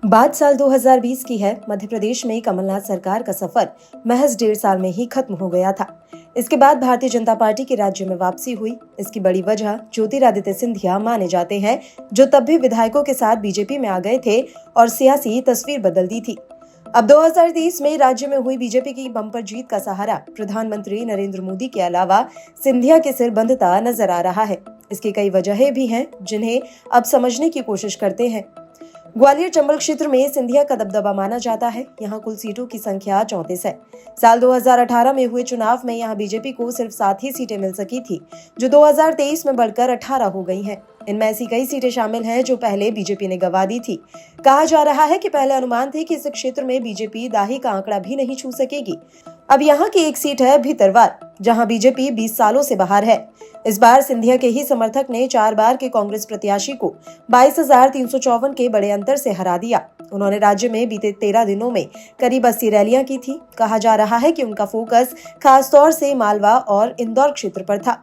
बात साल 2020 की है। मध्य प्रदेश में कमलनाथ सरकार का सफर महज 1.5 साल में ही खत्म हो गया था। इसके बाद भारतीय जनता पार्टी की राज्य में वापसी हुई। इसकी बड़ी वजह ज्योतिरादित्य सिंधिया माने जाते हैं, जो तब भी विधायकों के साथ बीजेपी में आ गए थे और सियासी तस्वीर बदल दी थी। अब 2023 में राज्य में हुई बीजेपी की बम्पर जीत का सहारा प्रधानमंत्री नरेंद्र मोदी के अलावा सिंधिया के सिर बंधता नजर आ रहा है। इसकी कई वजहें भी हैं, जिन्हें अब समझने की कोशिश करते हैं। ग्वालियर चंबल क्षेत्र में सिंधिया का दबदबा माना जाता है। यहाँ कुल सीटों की संख्या 34 है। साल 2018 में हुए चुनाव में यहाँ बीजेपी को सिर्फ 7 ही सीटें मिल सकी थी, जो 2023 में बढ़कर 18 हो गई हैं। इनमें ऐसी कई सीटें शामिल हैं जो पहले बीजेपी ने गंवा दी थी। कहा जा रहा है कि पहले अनुमान थे कि इस क्षेत्र में बीजेपी दाही का आंकड़ा भी नहीं छू सकेगी। अब यहाँ की एक सीट है भीतरवार, जहाँ बीजेपी 20 सालों से बाहर है। इस बार सिंधिया के ही समर्थक ने 4 बार के कांग्रेस प्रत्याशी को 22,354 के बड़े अंतर से हरा दिया। उन्होंने राज्य में बीते 13 दिनों में करीब 80 रैलियां की थी। कहा जा रहा है कि उनका फोकस खासतौर से मालवा और इंदौर क्षेत्र पर था।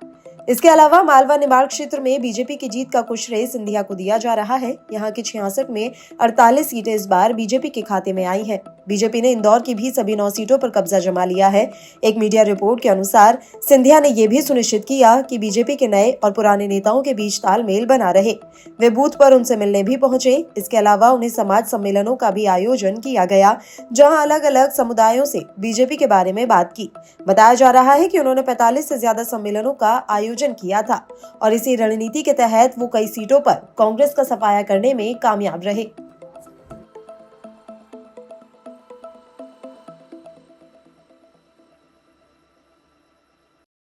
इसके अलावा मालवा निमाड़ क्षेत्र में बीजेपी की जीत का कुछ श्रेय सिंधिया को दिया जा रहा है। यहाँ की 66 में 48 सीटें इस बार बीजेपी के खाते में आई हैं। बीजेपी ने इंदौर की भी सभी 9 सीटों पर कब्जा जमा लिया है। एक मीडिया रिपोर्ट के अनुसार सिंधिया ने यह भी सुनिश्चित किया कि बीजेपी के नए और पुराने नेताओं के बीच तालमेल बना रहे। वे बूथ पर उनसे मिलने भी पहुंचे। इसके अलावा उन्हें समाज सम्मेलनों का भी आयोजन किया गया, जहाँ अलग अलग समुदायों से बीजेपी के बारे में बात की। बताया जा रहा है कि उन्होंने 45 से ज्यादा सम्मेलनों का आयोजन किया था और इसी रणनीति के तहत वो कई सीटों पर कांग्रेस का सफाया करने में कामयाब रहे।